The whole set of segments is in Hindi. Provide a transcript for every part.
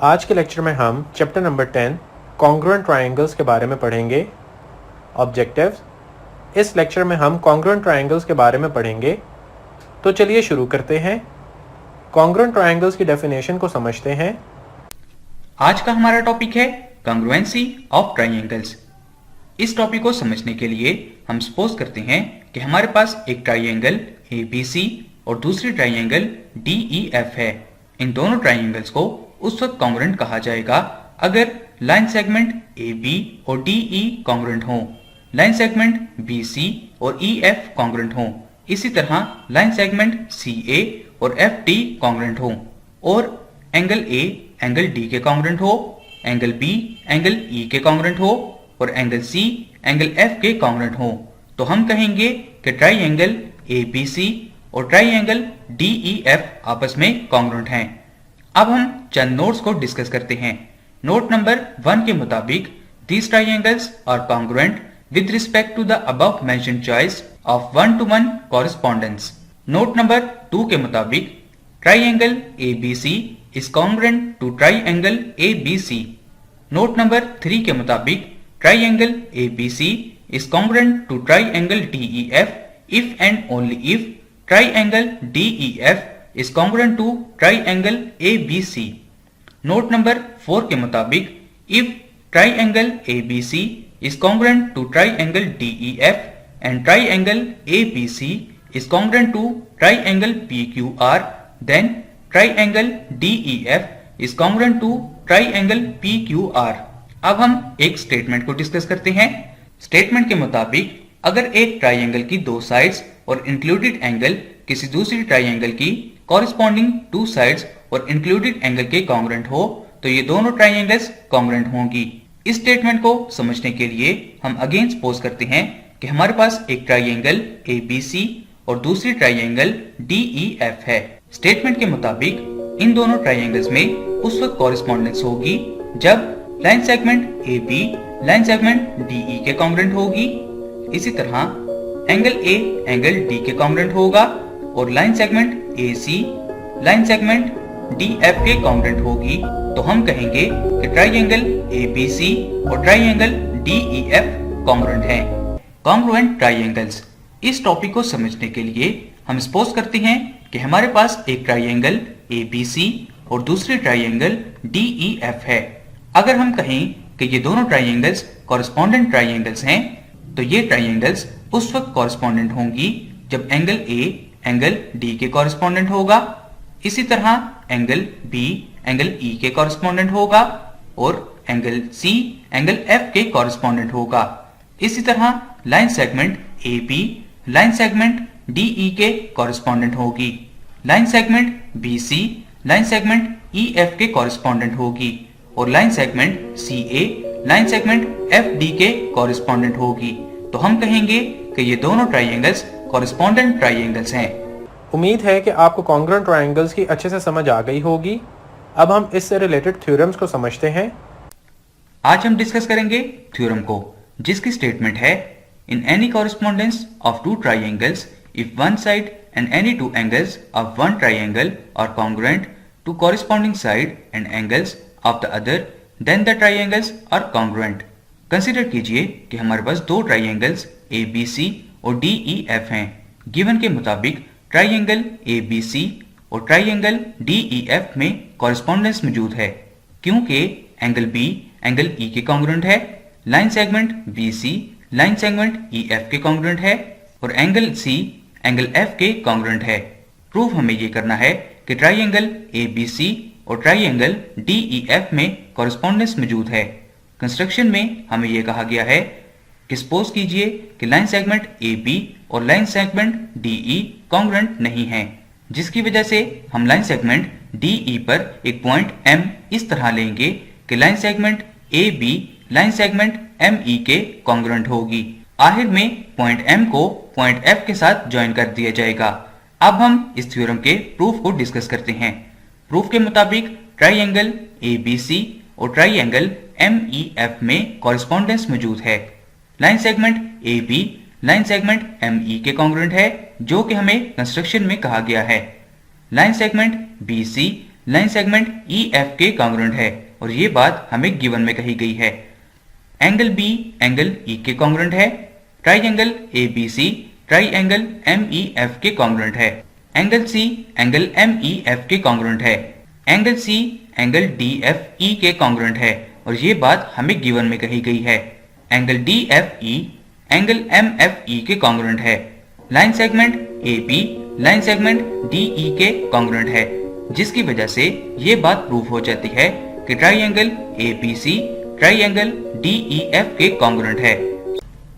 आज के लेक्चर में हम चैप्टर नंबर 10 कॉन्ग्रुएंट ट्रायंगल्स के बारे में पढ़ेंगे। ऑब्जेक्टिव्स, इस लेक्चर में हम कॉन्ग्रुएंट ट्रायंगल्स के बारे में पढ़ेंगे। तो चलिए शुरू करते हैं। कॉन्ग्रुएंट ट्रायंगल्स की डेफिनेशन को समझते हैं। आज का हमारा टॉपिक है कॉन्ग्रुएंसी ऑफ ट्रायंगल्स। इस टॉपिक को समझने के लिए हम सपोज करते हैं कि हमारे पास एक ट्रायंगल ABC और दूसरी ट्रायंगल DEF है। इन दोनों ट्रायंगल्स को उस वक्त कॉन्ग्रुएंट कहा जाएगा अगर लाइन सेगमेंट AB और DE कॉन्ग्रुएंट हो, लाइन सेगमेंट BC और EF कॉन्ग्रुएंट हो, इसी तरह लाइन सेगमेंट CA और FD कॉन्ग्रुएंट हो, और एंगल A एंगल D के कॉन्ग्रुएंट हो, एंगल B एंगल E के कॉन्ग्रुएंट हो और एंगल C एंगल F के कॉन्ग्रुएंट हो, तो हम कहेंगे कि ट्रायंगल ABC और ट्रायंगल DEF आपस में कॉन्ग्रुएंट हैं। अब हम चंद नोट्स को डिस्कस करते हैं। नोट नंबर 1 के मुताबिक these triangles are congruent with respect to the above mentioned choice of 1-to-1 correspondence. Note number 2 के मुताबिक triangle ABC is congruent to triangle ABC. Note number 3 के मुताबिक triangle ABC is congruent to triangle DEF if and only if triangle DEF is congruent to triangle ABC. Note number 4 के मुताबिक if triangle ABC is congruent to triangle DEF and triangle ABC is congruent to triangle PQR, then triangle DEF is congruent to triangle PQR. अब हम एक स्टेटमेंट को डिस्कस करते हैं। स्टेटमेंट के मुताबिक अगर एक ट्रायंगल की दो साइड्स और इंक्लूडेड एंगल किसी दूसरी ट्रायंगल की कॉरेस्पॉन्डिंग टू साइड्स और इंक्लूडेड एंगल के कॉन्ग्रुएंट हो, तो ये दोनों ट्रायंगल्स कॉन्ग्रुएंट होंगी। इस स्टेटमेंट को समझने के लिए हम अगेन सपोज करते हैं कि हमारे पास एक ट्रायंगल ABC और दूसरी ट्रायंगल DEF है। स्टेटमेंट के मुताबिक इन दोनों ट्रायंगल्स में उस वक्त कॉरेस्पॉन्डेंस होगी जब line segment AB line segment DE के कॉन्ग्रुएंट होगी, इसी तरह एंगल A एंगल D के कॉन्ग्रुएंट होगा और line segment AC line segment DF के कॉन्ग्रुएंट होगी, तो हम कहेंगे कि ट्रायंगल ABC और ट्रायंगल DEF कॉन्ग्रुएंट हैं। कॉन्ग्रुएंट ट्रायंगल्स, इस टॉपिक को समझने के लिए हम सपोज करते हैं कि हमारे पास एक ट्रायंगल ABC और दूसरी ट्रायंगल DEF है। अगर हम कहें कि ये दोनों ट्रायंगल्स कॉरेस्पॉन्डेंट ट्रायंगल्स हैं, तो ये ट्रायंगल्स उस वक्त कॉरेस्पॉन्डेंट होंगी जब एंगल A एंगल D के कॉरेस्पॉन्डेंट होगा, इसी तरह एंगल B एंगल E के कॉरेस्पॉन्डेंट होगा और एंगल C एंगल F के कॉरेस्पॉन्डेंट होगा। इसी तरह line segment AB line segment DE के कॉरेस्पॉन्डेंट होगी, line segment BC line segment EF के कॉरेस्पॉन्डेंट होगी और line segment CA line segment FD के कॉरेस्पॉन्डेंट होगी, तो हम कहेंगे कि ये दोनों ट्रायंगल्स कॉरेस्पॉन्डेंट ट्रायंगल्स हैं। उम्मीद है कि आपको कॉन्ग्रुएंट ट्रायंगल्स की अच्छे से समझ आ गई होगी। अब हम इससे रिलेटेड थ्योरम्स को समझते हैं। आज हम डिस्कस करेंगे थ्योरम को, जिसकी स्टेटमेंट है in any correspondence of two triangles if one side and any two angles of one triangle are congruent to corresponding side and angles of the other, then the triangles are congruent. Consider कीजिए कि हमारे पास दो ट्रायंगल्स ABC और DEF हैं। गिवन के मुताबिक ट्रायंगल ABC और ट्रायंगल DEF में कॉरेस्पॉन्डेंस मौजूद है, क्योंकि एंगल B एंगल E के कॉन्ग्रुएंट है, line segment BC line segment EF के कॉन्ग्रुएंट है और एंगल C एंगल F के कॉन्ग्रुएंट है। प्रूफ हमें ये करना है कि ट्रायंगल ABC और ट्रायंगल DEF में कॉरेस्पॉन्डेंस मौजूद है। कंस्ट्रक्शन में हमें यह कहा गया है कि सपोज कीजिए कि लाइन सेगमेंट AB और लाइन सेगमेंट DE कॉन्ग्रुएंट नहीं हैं, जिसकी वजह से हम लाइन सेगमेंट DE पर एक पॉइंट M इस तरह लेंगे कि line segment AB line segment ME के कॉन्ग्रुएंट होगी। आखिर में पॉइंट M को पॉइंट F के साथ ज्वाइन कर दिया जाएगा। अब हम इस थ्योरम के प्रूफ को डिस्कस करते हैं। प्रूफ के मुताबिक ट्रायंगल ABC और ट्रायंगल MEF में कॉरेस्पॉन्डेंस मौजूद है। Line segment AB line segment ME के कॉन्ग्रुएंट है, जो कि हमें कंस्ट्रक्शन में कहा गया है। Line segment BC line segment EF के कॉन्ग्रुएंट है और ये बात हमें गिवन में कही गई है। एंगल B एंगल E के कॉन्ग्रुएंट है। ट्राइंगल ABC ट्राइंगल MEF के कॉन्ग्रुएंट है। एंगल C एंगल MEF के कॉन्ग्रुएंट है। एंगल C एंगल DFE के कॉन्ग्रुएंट है और ये बात हमें गिवन में कही गई है। एंगल DFE एंगल MFE के कॉन्ग्रुएंट है। Line segment AB line segment DE के कॉन्ग्रुएंट है, जिसकी वजह से ये बात प्रूव हो जाती है कि ट्राइंगल ABC ट्राइंगल DEF के कॉन्ग्रुएंट है।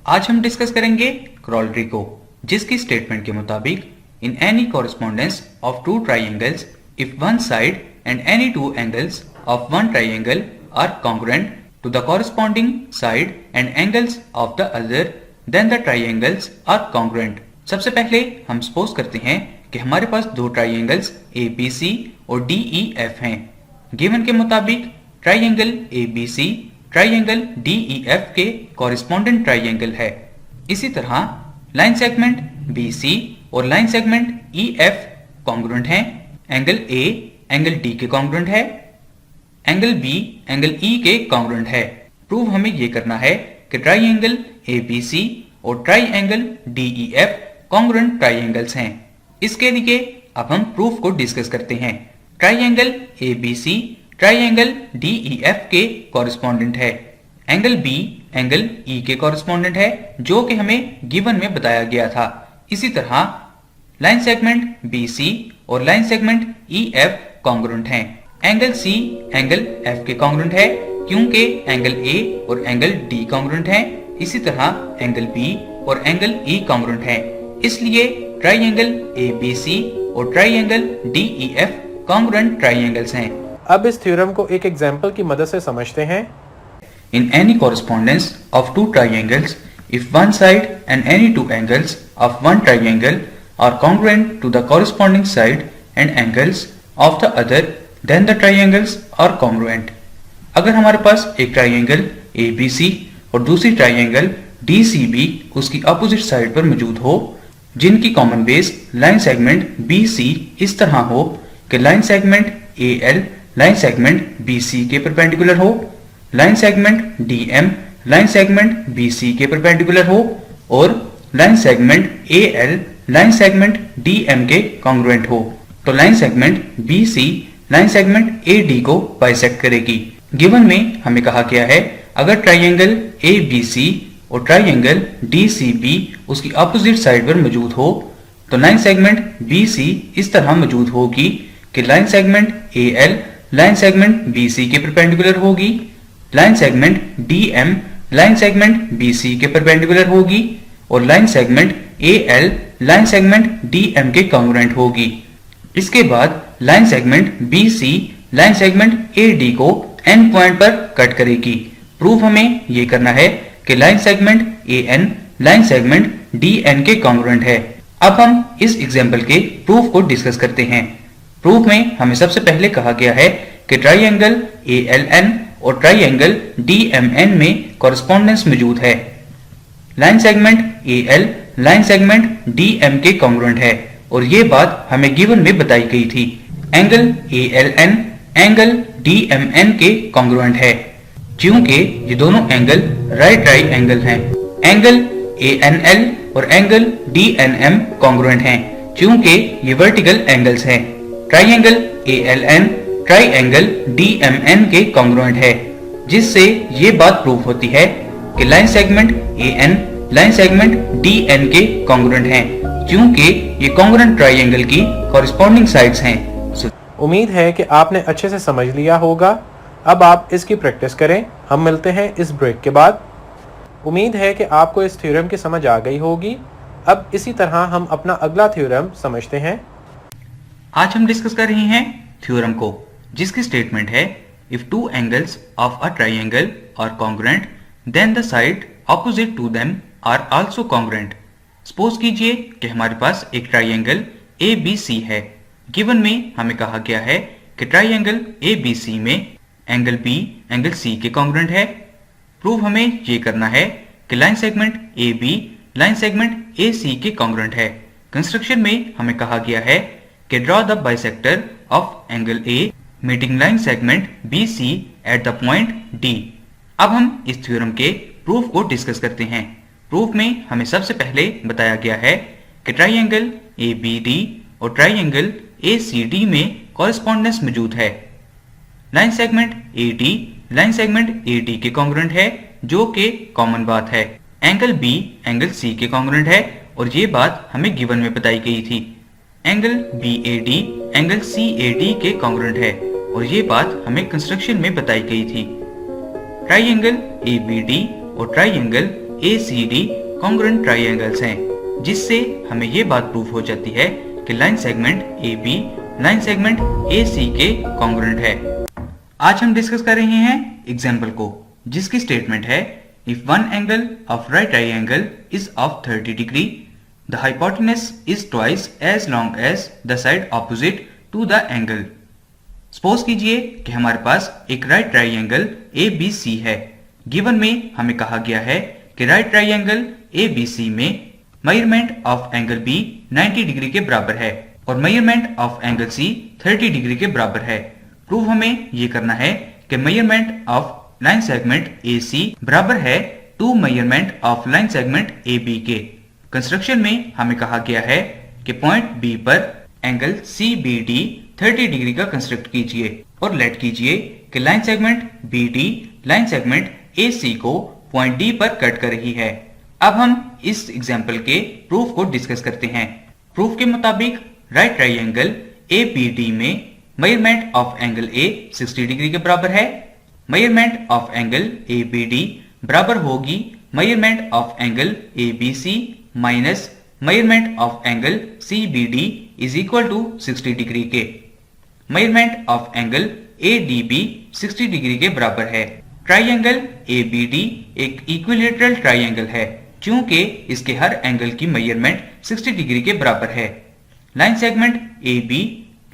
आज हम डिस्कस करेंगे क्रोलरी को, जिसकी स्टेटमेंट के मुताबिक in any correspondence of two triangles if one side and any two angles of one triangle are congruent to the corresponding side and angles of the other then the triangles are congruent. सबसे पहले हम सपोज करते हैं कि हमारे पास दो ट्राइंगल्स ABC और DEF हैं। गिवन के मुताबिक ट्राइंगल ABC ट्राइंगल DEF के कॉरेस्पॉन्डेंट ट्राइंगल है। इसी तरह लाइन सेगमेंट BC और लाइन सेगमेंट EF कॉन्ग्रुएंट हैं। एंगल A एंगल D के कॉन्ग्रुएंट है। एंगल B एंगल E के कॉन्ग्रुएंट है। प्रूव हमें ये करना है कि ट्राइंगल ABC और ट्राइंगल DEF कॉन्ग्रुएंट ट्राइंगल्स हैं। इसके लिए अब हम प्रूफ को डिस्कस करते हैं। ट्राइंगल ABC ट्राइंगल DEF के कॉरेस्पॉन्डेंट है। एंगल B एंगल E के कॉरेस्पॉन्डेंट है, जो कि हमें गिवन में बताया गया था। इसी तरह लाइन सेगमेंट BC और लाइन सेगमेंट EF कॉन्ग्रुएंट हैं। एंगल C एंगल F के कॉन्ग्रुएंट है, क्योंकि एंगल A और एंगल D कॉन्ग्रुएंट हैं। इसी तरह एंगल B और एंगल E कॉन्ग्रुएंट हैं। इसलिए ट्राइंगल ABC और ट्राइंगल DEF कॉन्ग्रुएंट ट्राइंगल्स हैं। अब इस थ्योरम को एक एग्जांपल की मदद से समझते हैं। In any correspondence of two triangles, if one side and any two angles of one triangle are congruent to the corresponding side and angles of the other, then the triangles are congruent. अगर हमारे पास एक ट्राइंगल ABC और दूसरी ट्राइंगल DCB उसकी अपोजिट साइड पर मौजूद हो, जिनकी common base line segment BC इस तरह हो कि line segment AL line segment BC के परपेंडिकुलर हो, line segment DM line segment BC के परपेंडिकुलर हो और line segment AL line segment DM के कॉन्ग्रुएंट हो, तो line segment BC line segment AD को बाइसेक्ट करेगी। गिवन में हमें कहा गया है अगर ट्राइंगल ABC और ट्राइंगल DCB उसकी अपोजिट साइड पर मौजूद हो, तो लाइन सेगमेंट BC इस तरह मौजूद होगी कि line segment AL line segment BC के परपेंडिकुलर होगी, line segment DM line segment BC के परपेंडिकुलर होगी और line segment AL line segment DM के कॉन्ग्रुएंट होगी। इसके बाद line segment BC line segment AD को एंड पॉइंट पर कट करेगी। प्रूफ हमें ये करना है कि line segment AN line segment DN के कॉन्ग्रुएंट है। अब हम इस एग्जांपल के प्रूफ को डिस्कस करते हैं। प्रूफ में हमें सबसे पहले कहा गया है कि ट्राइंगल ALN और ट्राइंगल DMN में कॉरेस्पॉन्डेंस मौजूद है। Line segment AL line segment DM के कॉन्ग्रुएंट है और ये बात हमें गिवन में बताई गई थी। एंगल ALN एंगल DMN के कॉन्ग्रुएंट है, क्योंकि ये दोनों एंगल राइट ट्राइंगल हैं। एंगल ANL और एंगल DNM कॉन्ग्रुएंट हैं, क्योंकि ये वर्टिकल एंगल्स हैं। ट्राइंगल ALN ट्राइंगल DMN के कॉन्ग्रुएंट है, जिससे ये बात प्रूफ होती है कि line segment AN line segment DN के कॉन्ग्रुएंट हैं, क्योंकि ये कॉन्ग्रुएंट ट्राइंगल की कॉरेस्पॉन्डिंग साइड्स हैं। उम्मीद है कि आपने अच्छे से समझ लिया होगा। अब आप इसकी प्रैक्टिस करें। हम मिलते हैं इस ब्रेक के बाद। उम्मीद है कि आपको इस थ्योरम की समझ आ गई होगी। अब इसी तरह हम अपना अगला थ्योरम समझते हैं। आज हम डिस्कस कर रहे हैं थ्योरम को, जिसकी स्टेटमेंट है if two angles of a triangle are congruent then the side opposite to them are also congruent. Suppose कीजिए कि हमारे पास एक ट्राइंगल ABC है। गिवन में हमें कहा गया है कि ट्राइंगल ABC में एंगल B एंगल C के कॉन्ग्रुएंट है। प्रूफ हमें ये करना है कि line segment AB line segment AC के कॉन्ग्रुएंट है। कंस्ट्रक्शन में हमें कहा गया है कि draw the bisector of angle A meeting line segment BC at the point D। अब हम इस थ्योरम के प्रूफ को डिस्कस करते हैं। प्रूफ में हमें सबसे पहले बताया गया है कि ट्राइंगल ABD और ट्राइंगल ACD में कॉरेस्पॉन्डेंस मौजूद है। Line segment AD line segment AD के कॉन्ग्रुएंट है, जो कि कॉमन बात है। एंगल B एंगल C के कॉन्ग्रुएंट है और ये बात हमें गिवन में बताई गई थी। एंगल BAD एंगल CAD के कॉन्ग्रुएंट है और ये बात हमें कंस्ट्रक्शन में बताई गई थी। ट्राइंगल ABD और ट्राइंगल ACD कॉन्ग्रुएंट ट्राइंगल्स हैं, जिससे हमें ये बात प्रूफ हो जाती है कि line segment AB line segment AC के कॉन्ग्रुएंट है। आज हम डिस्कस कर रहे हैं एग्जाम्पल को, जिसकी स्टेटमेंट है if one angle of right triangle is of 30 degree the hypotenuse is twice as long as the side opposite to the angle. Suppose कीजिए कि हमारे पास एक राइट ट्राइंगल ABC है। गिवन में हमें कहा गया है कि राइट ट्राइंगल ABC में measurement of angle B 90 degree के बराबर है और measurement of angle C 30 degree के बराबर है। प्रूफ हमें ये करना है कि measurement of line segment AC बराबर है to measurement of line segment AB के। कंस्ट्रक्शन में हमें कहा गया है कि पॉइंट B पर एंगल CBD 30 डिग्री का कंस्ट्रक्ट कीजिए और लेट कीजिए कि line segment BD line segment AC को पॉइंट D पर कट कर रही है। अब हम इस एग्जाम्पल के प्रूफ को डिस्कस करते हैं। प्रूफ के मुताबिक राइट ट्राइंगल ABD में measurement of angle A 60 degree के बराबर है। मेजरमेंट ऑफ एंगल ABD बराबर होगी measurement of angle ABC minus measurement of angle CBD is equal to 60 degree के। Measurement of angle ADB 60 degree के बराबर है। ट्राइंगल ABD एक इक्विलैटरल ट्राइंगल है, चूंकि इसके हर एंगल की मेजरमेंट 60 डिग्री के बराबर है। Line segment AB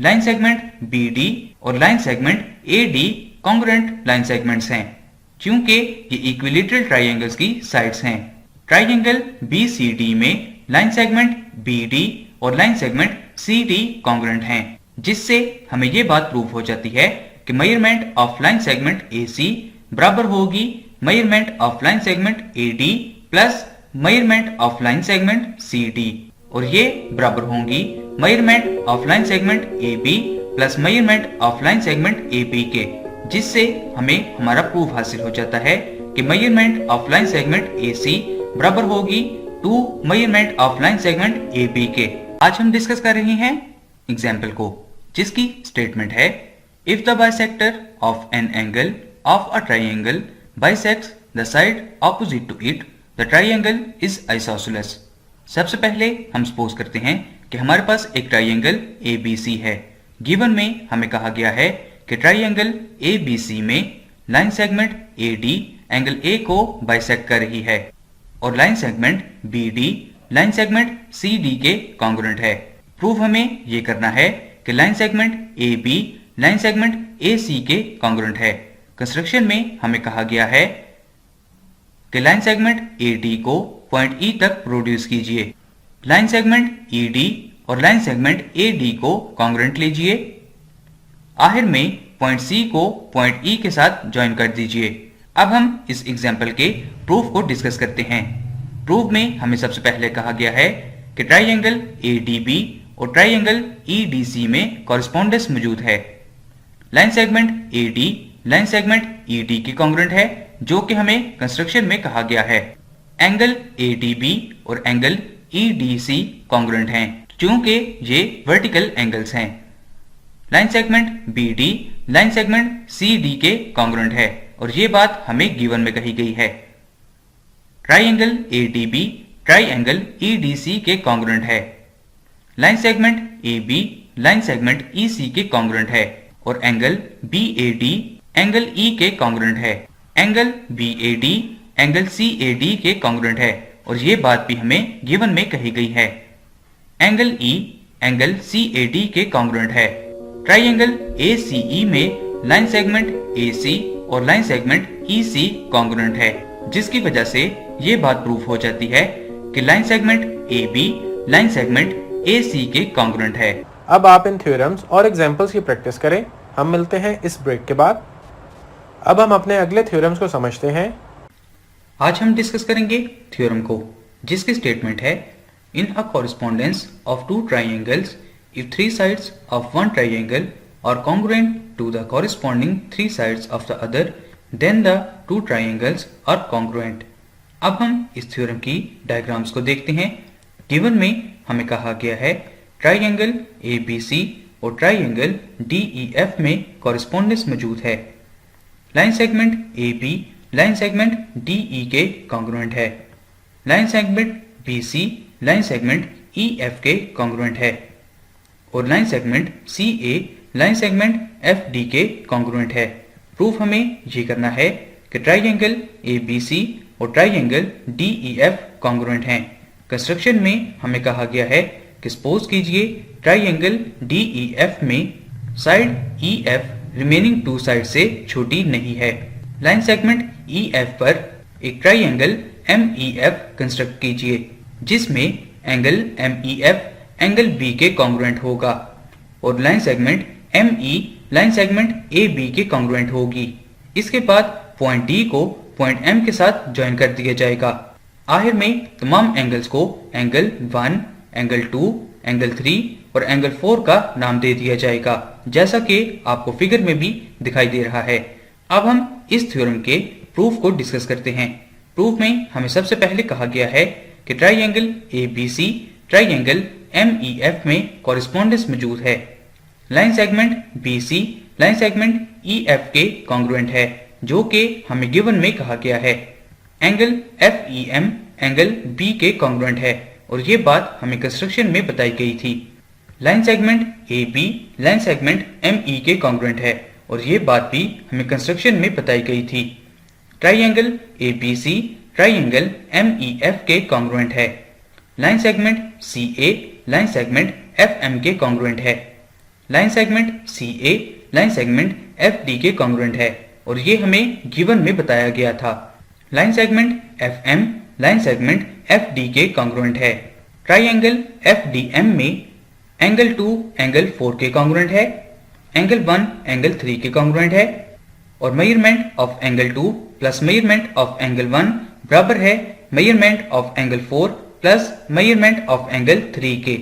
line segment BD और line segment AD congruent line segments हैं, क्योंकि ये इक्विलैटरल ट्राइंगल्स की साइड्स हैं। ट्राइंगल BCD में लाइन सेगमेंट BD और लाइन सेगमेंट CD कॉन्ग्रुएंट हैं, जिससे हमें ये बात प्रूफ हो जाती है कि measurement of line segment AC बराबर होगी measurement of line segment AD plus measurement of line segment CD और ये बराबर होंगी measurement of line segment AB plus measurement of line segment AB के, जिससे हमें हमारा प्रूफ हासिल हो जाता है कि measurement of line segment AC बराबर होगी to measurement of line segment AB के। आज हम डिस्कस कर रहे हैं एग्जाम्पल को, जिसकी स्टेटमेंट है if the bisector of an angle of a triangle bisects the side opposite to it the triangle is isosceles. सबसे पहले हम सपोज करते हैं कि हमारे पास एक ट्राइंगल ABC है। गिवन में हमें कहा गया है कि ट्राइंगल ABC में line segment AD angle A को बाइसेक्ट कर रही है और line segment BD line segment CD के कॉन्ग्रुएंट है। प्रूफ हमें ये करना है कि line segment AB line segment AC के कॉन्ग्रुएंट है। कंस्ट्रक्शन में हमें कहा गया है कि लाइन सेगमेंट AD को पॉइंट E तक प्रोड्यूस कीजिए। लाइन सेगमेंट ED और लाइन सेगमेंट AD को कॉन्ग्रुएंट लीजिए। आखिर में पॉइंट C को पॉइंट E के साथ ज्वाइन कर दीजिए। अब हम इस एग्जाम्पल के प्रूफ को डिस्कस करते हैं। प्रूफ में हमें सबसे पहले कहा गया है कि ट्राइंगल ADB और ट्राइंगल EDC में कॉरेस्पॉन्डेंस मौजूद है। Line segment AD line segment ED की कॉन्ग्रुएंट है, जो कि हमें कंस्ट्रक्शन में कहा गया है। एंगल ADB और एंगल EDC कॉन्ग्रुएंट हैं, चूंकि ये वर्टिकल एंगल्स हैं। Line segment BD line segment CD के कॉन्ग्रुएंट है और ये बात हमें गिवन में कही गई है। ट्राइंगल ADB ट्राइंगल EDC के कॉन्ग्रुएंट है। Line segment AB line segment EC के कॉन्ग्रुएंट है और एंगल BAD एंगल E के कॉन्ग्रुएंट है। एंगल BAD एंगल CAD के कॉन्ग्रुएंट है और ये बात भी हमें गिवन में कही गई है। एंगल E एंगल CAD के कॉन्ग्रुएंट है। ट्राइंगल ACE में लाइन सेगमेंट AC और लाइन सेगमेंट EC कॉन्ग्रुएंट है, जिसकी वजह से ये बात प्रूफ हो जाती है कि line segment AB line segment AC के कॉन्ग्रुएंट है। अब आप इन थ्योरम्स और एग्जाम्पल्स की प्रैक्टिस करें। हम मिलते हैं इस ब्रेक के बाद। अब हम अपने अगले थ्योरम्स को समझते हैं। आज हम डिस्कस करेंगे थ्योरम को, जिसकी स्टेटमेंट है in a correspondence of two triangles if three sides of one triangle are congruent to the corresponding three sides of the other then the two triangles are congruent. अब हम इस थ्योरम की डायग्राम्स को देखते हैं। गिवन में हमें कहा गया है ट्राइंगल ABC और ट्राइंगल DEF में कॉरेस्पॉन्डेंस मौजूद है। Line segment AB line segment DE के कॉन्ग्रुएंट है। Line segment BC line segment EF के कॉन्ग्रुएंट है और line segment CA line segment FD के कॉन्ग्रुएंट है। प्रूफ हमें ये करना है कि ट्राइंगल ABC और ट्राइंगल DEF कॉन्ग्रुएंट हैं। कंस्ट्रक्शन में हमें कहा गया है कि सपोज कीजिए ट्राइंगल DEF में side EF remaining to side से छोटी नहीं है। लाइन सेगमेंट EF पर एक ट्राइंगल MEF कंस्ट्रक्ट कीजिए जिसमें एंगल MEF एंगल B के कॉन्ग्रुएंट होगा और line segment ME line segment AB के कॉन्ग्रुएंट होगी। इसके बाद पॉइंट D को पॉइंट M के साथ ज्वाइन कर दिया जाएगा। आखिर में तमाम एंगल्स को एंगल 1, एंगल 2, एंगल 3 और एंगल 4 का नाम दे दिया जाएगा, जैसा कि आपको फिगर में भी दिखाई दे रहा है। अब हम इस थ्योरम के प्रूफ को डिस्कस करते हैं। प्रूफ में हमें सबसे पहले कहा गया है कि ट्राइंगल ABC ट्राइंगल MEF में कॉरेस्पॉन्डेंस मौजूद है। Line segment BC line segment EF के कॉन्ग्रुएंट है, जो कि हमें गिवन में कहा गया है। एंगल FEM एंगल B के कॉन्ग्रुएंट है और ये बात हमें कंस्ट्रक्शन में बताई गई थी। Line segment AB line segment ME के कॉन्ग्रुएंट है और ये बात भी हमें कंस्ट्रक्शन में बताई गई थी। ट्राइंगल ABC ट्राइंगल MEF के कॉन्ग्रुएंट है। Line segment CA line segment FM के कॉन्ग्रुएंट है। Line segment CA line segment FD के कॉन्ग्रुएंट है और ये हमें गिवन में बताया गया था। Line segment FM line segment FD के कॉन्ग्रुएंट है। ट्राइंगल FDM में एंगल 2 एंगल 4 के कॉन्ग्रुएंट है, एंगल 1 एंगल 3 के कॉन्ग्रुएंट है और measurement of angle 2 plus measurement of angle 1 बराबर है measurement of angle 4 plus measurement of angle 3 के।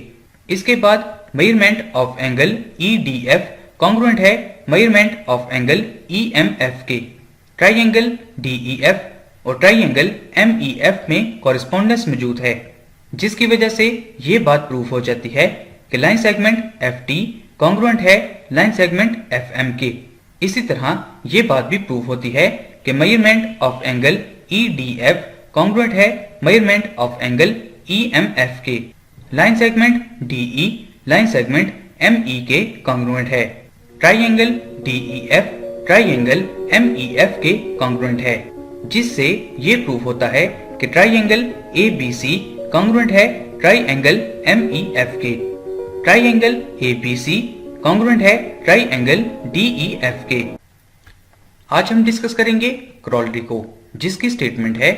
इसके बाद measurement of angle EDF congruent है मेजरमेंट ऑफ एंगल EMF के। ट्राइंगल DEF और ट्राइंगल MEF में कॉरेस्पॉन्डेंस मौजूद है, जिसकी वजह से ये बात प्रूफ हो जाती है कि लाइन सेगमेंट FT कॉन्ग्रुएंट है लाइन सेगमेंट FM के। इसी तरह ये बात भी प्रूफ होती है कि measurement of angle EDF congruent है मेजरमेंट ऑफ एंगल EMF के। Line segment DE line segment ME के कॉन्ग्रुएंट है। ट्राइंगल DEF ट्राइंगल MEF के कॉन्ग्रुएंट है, जिससे ये प्रूफ होता है कि ट्राइंगल ABC कॉन्ग्रुएंट है ट्राइंगल MEF के। ट्राइंगल ABC कॉन्ग्रुएंट है ट्राइंगल DEF के। आज हम डिस्कस करेंगे क्रोलरी को, जिसकी स्टेटमेंट है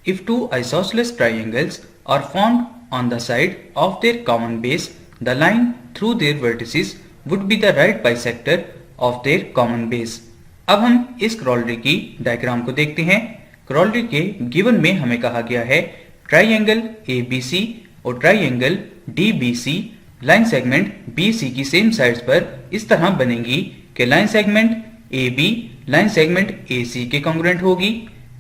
if two isosceles triangles are formed on the side of their common base the line through their vertices would be the right bisector of their common base. अब हम इस क्रोलरी की डायग्राम को देखते हैं। क्रोलरी के गिवन में हमें कहा गया है ट्राइंगल ABC और triangle DBC line segment BC की सेम साइड्स पर इस तरह बनेंगी कि line segment AB line segment AC के कॉन्ग्रुएंट होगी,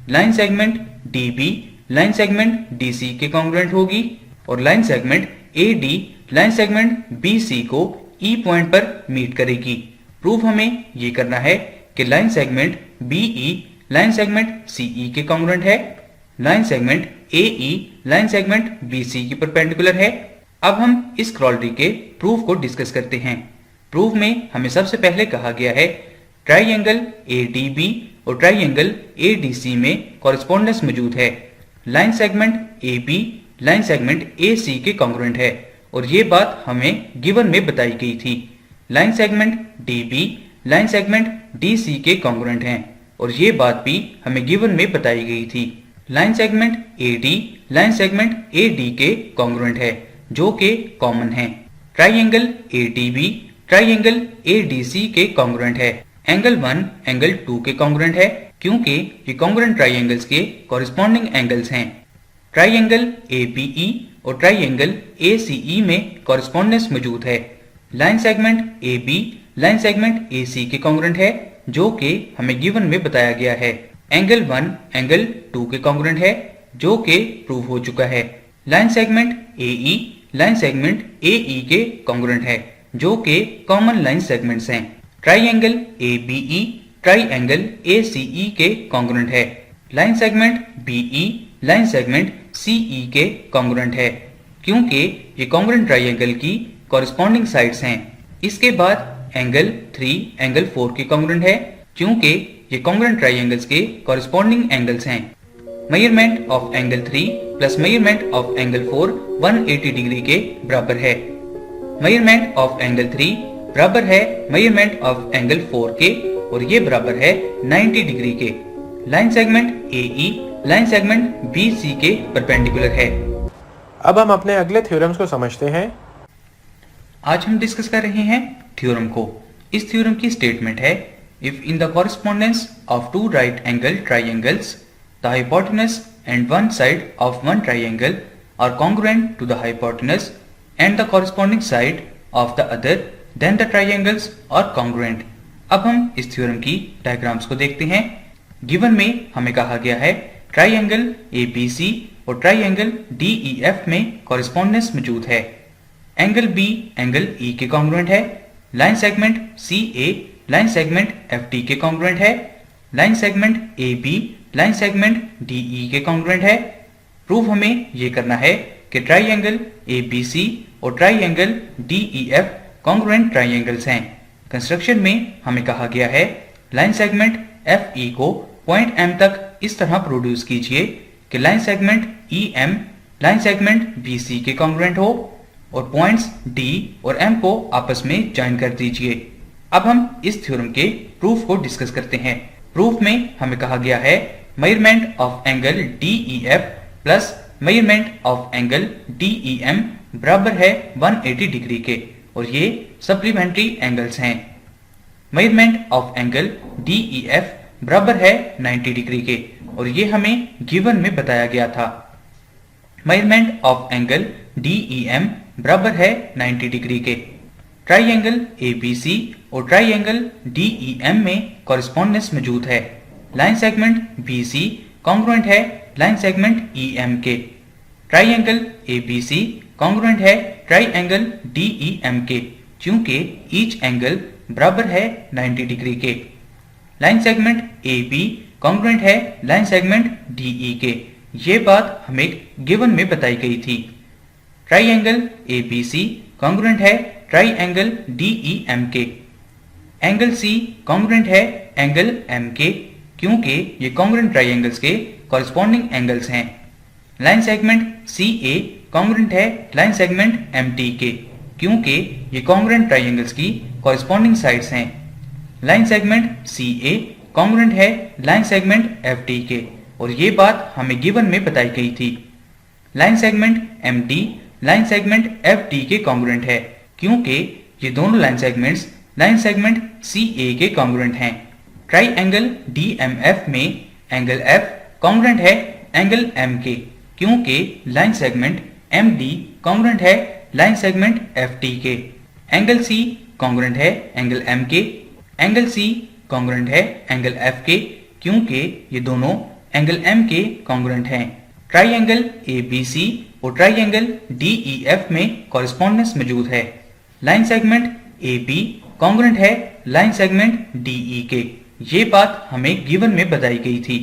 line segment DB line segment DC के कॉन्ग्रुएंट होगी और line segment AD line segment BC को E पॉइंट पर मीट करेगी। प्रूफ हमें ये करना है कि line segment BE line segment CE के कॉन्ग्रुएंट है, line segment AE line segment BC की परपेंडिकुलर है। अब हम इस क्रोलरी के प्रूफ को डिस्कस करते हैं। प्रूफ में हमें सबसे पहले कहा गया है ट्राइंगल ADB और ट्राइंगल ADC में कॉरेस्पॉन्डेंस मौजूद है। Line segment AB line segment AC के कॉन्ग्रुएंट है और ये बात हमें गिवन में बताई गई थी। Line segment DB line segment DC के कॉन्ग्रुएंट हैं और ये बात भी हमें गिवन में बताई गई थी। Line segment AD line segment AD के कॉन्ग्रुएंट है, जो कि कॉमन है। ट्राइंगल ADB ट्राइंगल ADC के कॉन्ग्रुएंट है। एंगल 1 एंगल 2 के कॉन्ग्रुएंट है क्योंकि ये कॉन्ग्रुएंट ट्राइंगल्स के कॉरेस्पॉन्डिंग एंगल्स हैं। ट्राइंगल APE और ट्राइंगल ACE में कॉरेस्पॉन्डेंस मौजूद है। Line segment AB line segment AC के कॉन्ग्रुएंट है जो कि हमें गिवन में बताया गया है। एंगल 1 एंगल 2 के कॉन्ग्रुएंट है जो कि प्रूव हो चुका है। Line segment AE line segment AE के कॉन्ग्रुएंट है जो कि कॉमन लाइन सेगमेंट्स हैं। ट्राइंगल ABE ट्राइंगल ACE के कॉन्ग्रुएंट है। Line segment BE line segment CE के कॉन्ग्रुएंट है क्योंकि ये कॉन्ग्रुएंट ट्राइंगल की कॉरेस्पॉन्डिंग साइड्स हैं। इसके बाद एंगल 3 एंगल 4 के कॉन्ग्रुएंट है क्योंकि ये कॉन्ग्रुएंट ट्राइंगल्स के कॉरेस्पॉन्डिंग एंगल्स हैं। Measurement of angle 3 plus measurement of angle 4 180 degree के बराबर है। मेजरमेंट ऑफ एंगल 3 बराबर है मेजरमेंट ऑफ एंगल 4 के और ये बराबर है 90 डिग्री के। Line segment AE line segment BC के परपेंडिकुलर है। अब हम अपने अगले थ्योरम्स को समझते हैं। आज हम डिस्कस कर रहे हैं थ्योरम को। इस थ्योरम की स्टेटमेंट है if in the correspondence of two right angle triangles the hypotenuse and one side of one triangle are congruent to the hypotenuse and the corresponding side of the other then the triangles are congruent. अब हम इस थ्योरम की डायग्राम्स को देखते हैं। गिवन में हमें कहा गया है ट्राइंगल ABC और ट्राइंगल DEF में कॉरेस्पॉन्डेंस मौजूद है। एंगल B एंगल E के कॉन्ग्रुएंट है। Line segment CA line segment FD के कॉन्ग्रुएंट है। Line segment AB line segment DE के कॉन्ग्रुएंट है। प्रूफ हमें ये करना है कि ट्राइंगल ABC और ट्राइंगल DEF कॉन्ग्रुएंट ट्राइंगल्स हैं। कंस्ट्रक्शन में हमें कहा गया है लाइन सेगमेंट FE को पॉइंट M तक इस तरह प्रोड्यूस कीजिए कि line segment EM line segment BC के कॉन्ग्रुएंट हो और पॉइंट्स D और M को आपस में ज्वाइन कर दीजिए। अब हम इस थ्योरम के प्रूफ को डिस्कस करते हैं। प्रूफ में हमें कहा गया है measurement of angle DEF plus measurement of angle DEM बराबर है 180 डिग्री के और ये सप्लीमेंट्री एंगल्स हैं। मेजरमेंट ऑफ एंगल DEF बराबर है 90 डिग्री के और ये हमें गिवन में बताया गया था। मेजरमेंट ऑफ एंगल DEM बराबर है 90 डिग्री के। ट्राइंगल ABC और ट्राइंगल DEM में कॉरेस्पॉन्डेंस मौजूद है। लाइन सेगमेंट BC कॉन्ग्रुएंट है लाइन सेगमेंट EM के। ट्राइंगल ABC कॉन्ग्रुएंट है ट्राइंगल DEM के क्योंकि ईच एंगल बराबर है 90 डिग्री के। लाइन सेगमेंट AB कॉन्ग्रुएंट है लाइन सेगमेंट DE के। ये बात हमें गिवन में बताई गई थी। ट्राइंगल ABC कॉन्ग्रुएंट है ट्राइंगल DEM के। एंगल C कॉन्ग्रुएंट है एंगल M के क्योंकि ये कॉन्ग्रुएंट ट्राइंगल्स के कॉरेस्पॉन्डिंग एंगल्स हैं। लाइन सेगमेंट CA कॉन्ग्रुएंट है लाइन सेगमेंट MT के क्योंकि ये कॉन्ग्रुएंट ट्राइंगल्स की कॉरेस्पॉन्डिंग साइड्स हैं। लाइन सेगमेंट CA कॉन्ग्रुएंट है लाइन सेगमेंट FD के और ये बात हमें गिवन में बताई गई थी। Line segment MT line segment FD के कॉन्ग्रुएंट है क्योंकि ये दोनों line segments line segment CA के कॉन्ग्रुएंट हैं। ट्राइंगल DMF में एंगल F कॉन्ग्रुएंट है एंगल M के क्योंकि लाइन सेगमेंट MD कॉन्ग्रुएंट है लाइन सेगमेंट FD के। एंगल C कॉन्ग्रुएंट है एंगल M के। एंगल C कॉन्ग्रुएंट है एंगल F के क्योंकि ये दोनों एंगल M के कॉन्ग्रुएंट हैं। ट्राइंगल ABC और ट्राइंगल DEF में कॉरेस्पॉन्डेंस मौजूद है। लाइन सेगमेंट AB कॉन्ग्रुएंट है लाइन सेगमेंट DE के। ये बात हमें गिवन में बताई गई थी।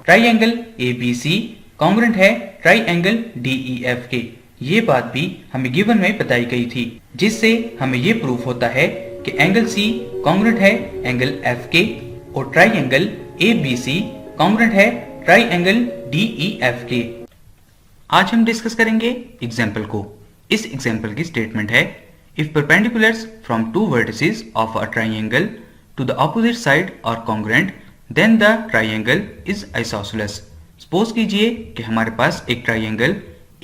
ट्राइंगल ABC कॉन्ग्रुएंट है ट्राइंगल DEF के। ये बात भी हमें गिवन में बताई गई थी जिससे हमें ये प्रूफ होता है कि एंगल C कॉन्ग्रुएंट है एंगल F के और ट्राइंगल ABC कॉन्ग्रुएंट है ट्राइंगल DEF के। आज हम डिस्कस करेंगे एग्जाम्पल को। इस एग्जाम्पल की स्टेटमेंट है if perpendiculars from two vertices of a triangle to the opposite side are congruent then the triangle is isosceles. Suppose कीजिए कि हमारे पास एक ट्राइंगल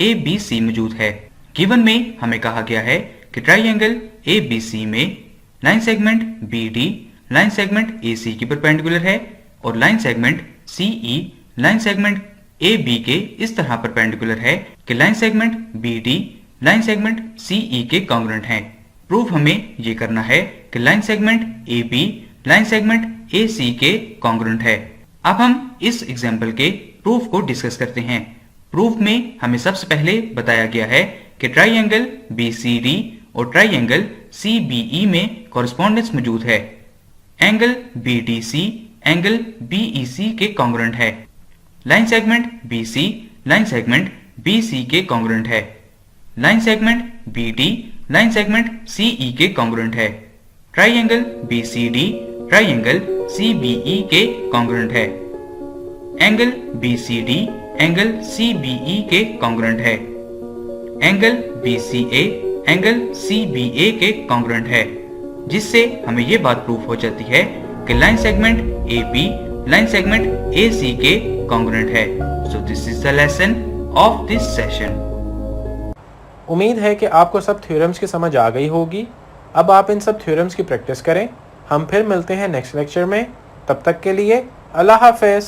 ABC मौजूद है। गिवन में हमें कहा गया है कि ट्राइंगल ABC में line segment BD line segment AC की परपेंडिकुलर है और line segment CE line segment AB के इस तरह परपेंडिकुलर है कि line segment BD line segment CE के कॉन्ग्रुएंट है। प्रूफ हमें ये करना है कि line segment AB line segment AC के कॉन्ग्रुएंट है। अब हम इस एग्जाम्पल के प्रूफ को डिस्कस करते हैं। प्रूफ में हमें सबसे पहले बताया गया है कि ट्राइंगल BCD और ट्राइंगल CBE में कॉरेस्पॉन्डेंस मौजूद है। एंगल BDC एंगल BEC के कॉन्ग्रुएंट है। Line segment BC line segment BC के कॉन्ग्रुएंट है। Line segment BD line segment CE के कॉन्ग्रुएंट है। ट्राइंगल BCD ट्राइंगल CBE के कॉन्ग्रुएंट है। एंगल BCD एंगल CBE के कॉन्ग्रुएंट है। एंगल BCA एंगल CBA के कॉन्ग्रुएंट है, जिससे हमें ये बात प्रूफ हो जाती है कि line segment AB line segment AC के कॉन्ग्रुएंट है। So this is the lesson of this session. उम्मीद है कि आपको सब थ्योरम्स की समझ आ गई होगी। अब आप इन सब थ्योरम्स की प्रैक्टिस करें। हम फिर मिलते हैं नेक्स्ट लेक्चर में। तब तक के लिए अल्लाह हाफ़िज़।